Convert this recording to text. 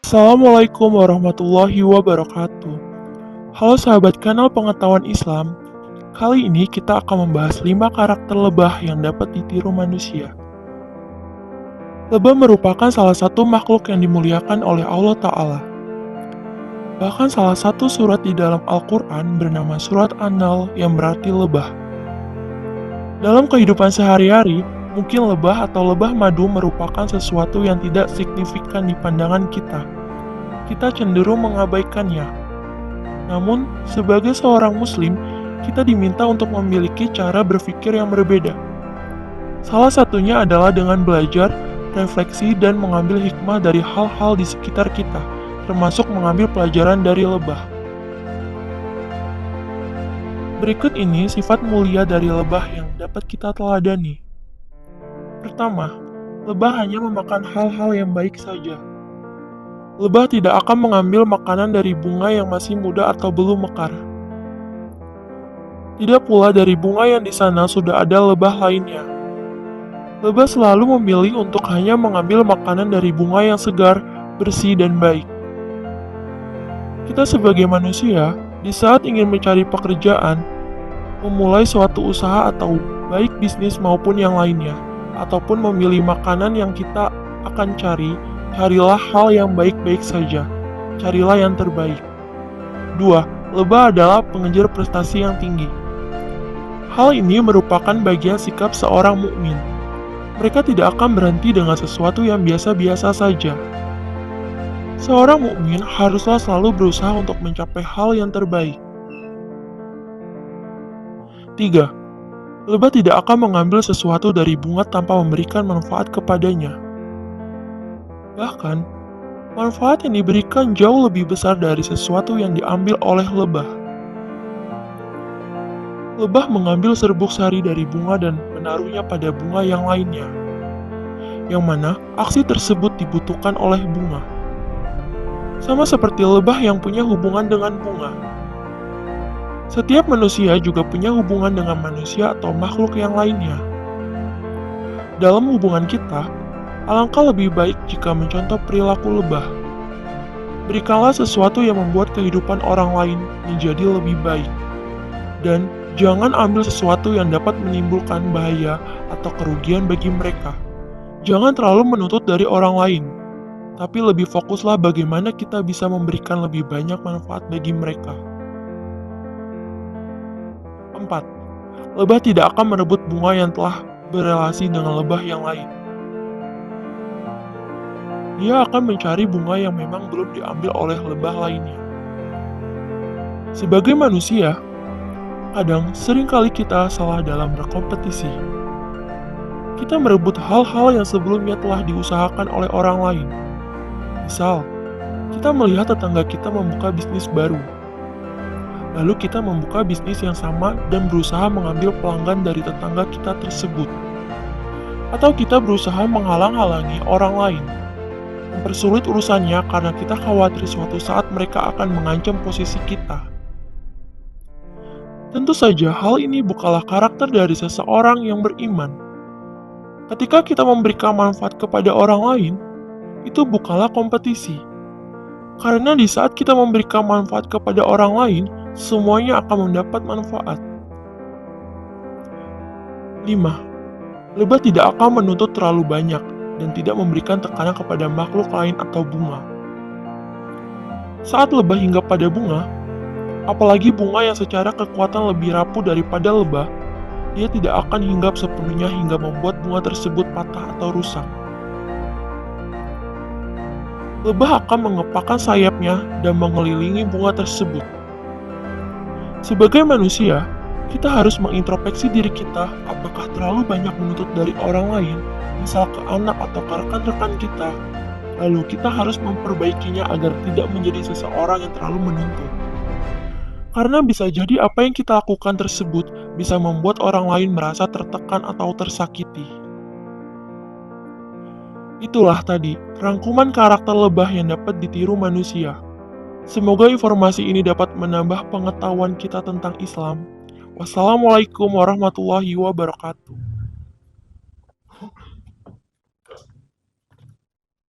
Assalamualaikum warahmatullahi wabarakatuh. Halo sahabat kanal pengetahuan Islam. Kali ini kita akan membahas 5 karakter lebah yang dapat ditiru manusia. Lebah merupakan salah satu makhluk yang dimuliakan oleh Allah Ta'ala. Bahkan salah satu surat di dalam Al-Quran bernama surat An-Nahl yang berarti lebah. Dalam kehidupan sehari-hari, mungkin lebah atau lebah madu merupakan sesuatu yang tidak signifikan di pandangan kita. Kita cenderung mengabaikannya. Namun, sebagai seorang muslim, kita diminta untuk memiliki cara berpikir yang berbeda. Salah satunya adalah dengan belajar, refleksi, dan mengambil hikmah dari hal-hal di sekitar kita, termasuk mengambil pelajaran dari lebah. Berikut ini sifat mulia dari lebah yang dapat kita teladani. Pertama, lebah hanya memakan hal-hal yang baik saja. Lebah tidak akan mengambil makanan dari bunga yang masih muda atau belum mekar. Tidak pula dari bunga yang di sana sudah ada lebah lainnya. Lebah selalu memilih untuk hanya mengambil makanan dari bunga yang segar, bersih, dan baik. Kita sebagai manusia, di saat ingin mencari pekerjaan, memulai suatu usaha atau baik bisnis maupun yang lainnya, ataupun memilih makanan yang kita akan cari, carilah hal yang baik-baik saja. Carilah yang terbaik. 2. Lebah adalah pengejar prestasi yang tinggi. Hal ini merupakan bagian sikap seorang mukmin. Mereka tidak akan berhenti dengan sesuatu yang biasa-biasa saja. Seorang mukmin haruslah selalu berusaha untuk mencapai hal yang terbaik. 3. Lebah tidak akan mengambil sesuatu dari bunga tanpa memberikan manfaat kepadanya. Bahkan, manfaat yang diberikan jauh lebih besar dari sesuatu yang diambil oleh lebah. Lebah mengambil serbuk sari dari bunga dan menaruhnya pada bunga yang lainnya, yang mana aksi tersebut dibutuhkan oleh bunga. Sama seperti lebah yang punya hubungan dengan bunga. Setiap manusia juga punya hubungan dengan manusia atau makhluk yang lainnya. Dalam hubungan kita, alangkah lebih baik jika mencontoh perilaku lebah. Berikanlah sesuatu yang membuat kehidupan orang lain menjadi lebih baik. Dan jangan ambil sesuatu yang dapat menimbulkan bahaya atau kerugian bagi mereka. Jangan terlalu menuntut dari orang lain, tapi lebih fokuslah bagaimana kita bisa memberikan lebih banyak manfaat bagi mereka. 4. Lebah tidak akan merebut bunga yang telah berelasi dengan lebah yang lain. Dia akan mencari bunga yang memang belum diambil oleh lebah lainnya. Sebagai manusia, kadang seringkali kita salah dalam berkompetisi. Kita merebut hal-hal yang sebelumnya telah diusahakan oleh orang lain. Misal, kita melihat tetangga kita membuka bisnis baru. Lalu kita membuka bisnis yang sama dan berusaha mengambil pelanggan dari tetangga kita tersebut. Atau kita berusaha menghalang-halangi orang lain, mempersulit urusannya karena kita khawatir suatu saat mereka akan mengancam posisi kita. Tentu saja hal ini bukanlah karakter dari seseorang yang beriman. Ketika kita memberikan manfaat kepada orang lain, itu bukanlah kompetisi. Karena di saat kita memberikan manfaat kepada orang lain, semuanya akan mendapat manfaat. 5. Lebah tidak akan menuntut terlalu banyak dan tidak memberikan tekanan kepada makhluk lain atau bunga. Saat lebah hinggap pada bunga, apalagi bunga yang secara kekuatan lebih rapuh daripada lebah, dia tidak akan hinggap sepenuhnya hingga membuat bunga tersebut patah atau rusak. Lebah akan mengepakkan sayapnya dan mengelilingi bunga tersebut. Sebagai manusia, kita harus mengintrospeksi diri kita apakah terlalu banyak menuntut dari orang lain, misal ke anak atau ke rekan-rekan kita. Lalu kita harus memperbaikinya agar tidak menjadi seseorang yang terlalu menuntut. Karena bisa jadi apa yang kita lakukan tersebut bisa membuat orang lain merasa tertekan atau tersakiti. Itulah tadi, rangkuman karakter lebah yang dapat ditiru manusia. Semoga informasi ini dapat menambah pengetahuan kita tentang Islam. Wassalamualaikum warahmatullahi wabarakatuh.